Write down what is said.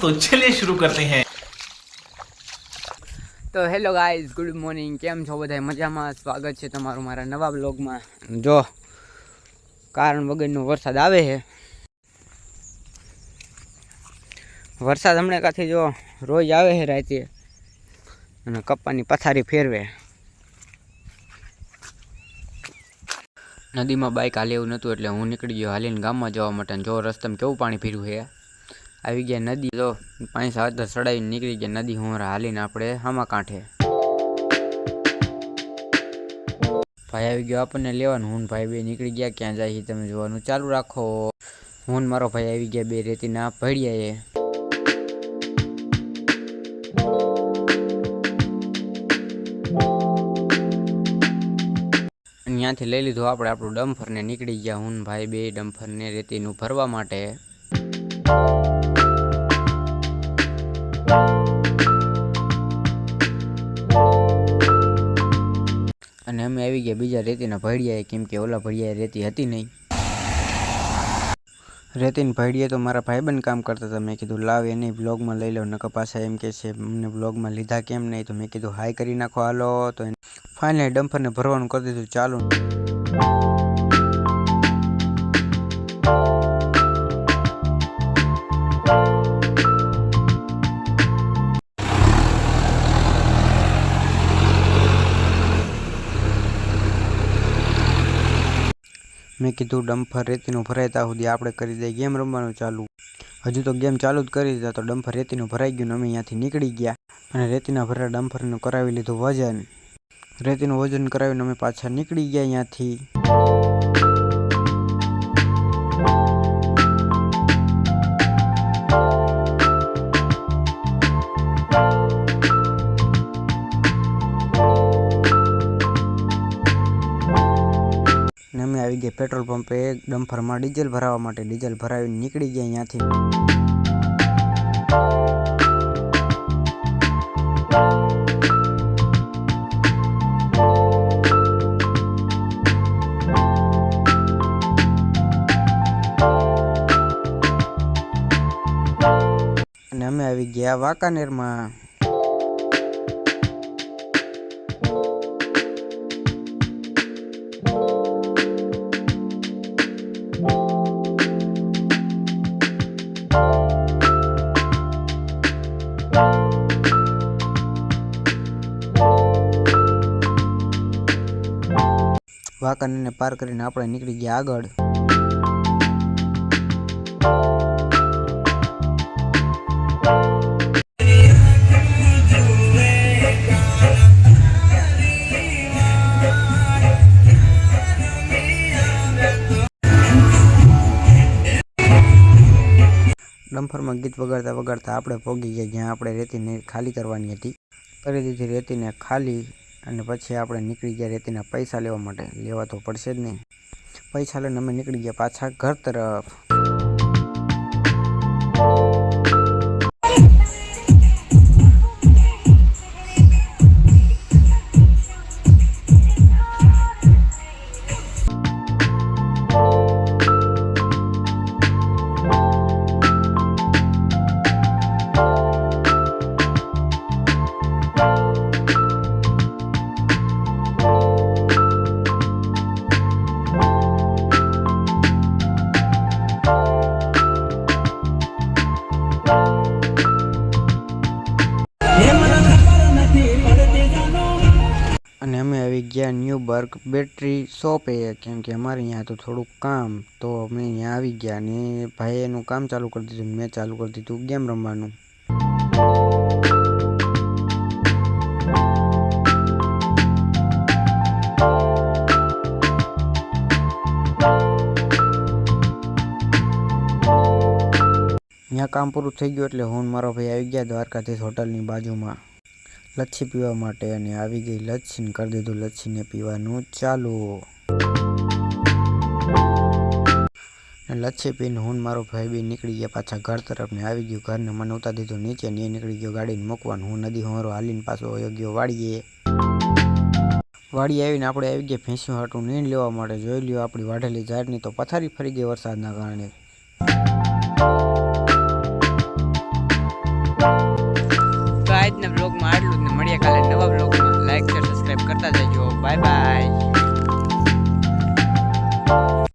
तो चलिए शुरू करते हैं। તો હેલો ગાઈઝ, ગુડ મોર્નિંગ. કેમ છો બધા? મજામાં? સ્વાગત છે તમારું મારા નવા બ્લોગમાં. જો કારણ વગરનો વરસાદ આવે છે. વરસાદ હમણાં કાંથી જો રોજ આવે છે રાતે અને કપ્પાની પથારી ફેરવે. નદીમાં બાઇક હાલે એવું નહોતું એટલે હું નીકળી ગયો હાલીને ગામમાં જવા માટે. જો રસ્તામાં કેવું પાણી ફેર્યું છે. આવી ગયા નદી, તો 5-7 સડાવીને નીકળી ગયા નદી હું હાલીને આપણે હામા કાંઠે. ભાઈ આવી ગયો આપણને લેવાનું. હું ભાઈ બે નીકળી ગયા. ક્યાં જાય તમે જોવાનું ચાલુ રાખો. હું મારો ભાઈ આવી ગયા બે રેતીના ભળિયાએ. ત્યાંથી લઈ લીધું આપણે આપણું ડમ્ફરને નીકળી ગયા હું ભાઈ બે ડમ્ફરને રેતીનું ભરવા માટે. અને અમે આવી ગયા બીજા રેતીના ભળિયાએ, કેમ કે ઓલા ભળિયાએ રેતી હતી નહીં. રેતીની ભળિયાએ તો મારા ભાઈબંધ કામ કરતા હતા. મેં કીધું લાવ એને બ્લોગમાં લઈ લો, નકર પાછા એમ કે છે અમને બ્લોગમાં લીધા કેમ નહીં. તો મેં કીધું હાઈ કરી નાખો હાલો. તો ફાઇનલી ડમ્ફરને ભરવાનું કરી દીધું ચાલુ. મેં કીધું ડમ્ફર રેતીનું ભરાય ત્યાં સુધી આપણે કરી દઈએ ગેમ રમવાનું ચાલુ. હજુ તો ગેમ ચાલુ જ કરી દીધા તો ડમ્ફર રેતીનું ભરાઈ ગયું ને અમે અહીંયાથી નીકળી ગયા અને રેતીના ભરેલા ડમ્ફરનું કરાવી લીધું વજન. રેતીનું વજન કરાવીને અમે પાછા નીકળી ગયા અહીંયાથી. અમે આવી ગયા પેટ્રોલ પંપે ડમ્ફરમાં ડીઝલ ભરાવવા માટે. ડીઝલ ભરાવીને નીકળી ગયા અહીંયાથી. અને અમે આવી ગયા વાંકાનેરમાં. વાંકાનેરને પાર કરીને આપણે નીકળી ગયા આગળ. ડમ્ફરમાં ગીત વગાડતા વગાડતા આપણે પહોંચી ગયા જ્યાં આપણે રેતીને ખાલી કરવાની હતી. કરી દીધી રેતીને ખાલી અને પછી આપણે નીકળી ગયા રેતીના પૈસા લેવા માટે. લેવા તો પડશે જ નહીં. પૈસા લઈને અમે નીકળી ગયા પાછા ઘર તરફ. અને અમે આવી ગયા ન્યુબર્ગ બેટરી શોપે, કેમ કે અમારે અહીંયા તો થોડુંક કામ, તો અમે અહીંયા આવી ગયા અને ભાઈએ એનું કામ ચાલુ કરી દીધું. મેં ચાલુ કરી દીધું ગેમ રમવાનું. અહીંયા કામ પૂરું થઈ ગયું એટલે હું મારો ભાઈ આવી ગયા દ્વારકાધીશ હોટલની બાજુમાં લચ્છી પીવા માટે. અને આવી ગઈ લચ્છી, કરી દીધું લચ્છીને પીવાનું ચાલુ. લચ્છી પીને હું મારો ભાઈ બી નીકળી ગયા પાછા ઘર તરફ. ને આવી ગયું ઘરને મને ઉતારી દીધું નીચે ને એ નીકળી ગયો ગાડીને મૂકવાનું. હું નદી હોરો હાલીને પાછો વયો ગયો વાડીએ. વાડી આવીને આપણે આવી ગયા ભેંસ્યું હાટું નીણ લેવા માટે. જોઈ લ્યો આપણી વાઢેલી ઝાડની તો પથારી ફરી ગઈ વરસાદના કારણે. આજના બ્લોગમાં આટલું જ ને મળીએ કાલે નવા બ્લોગમાં. લાઈક શેર સબસ્ક્રાઈબ કરતા જજો. Bye bye.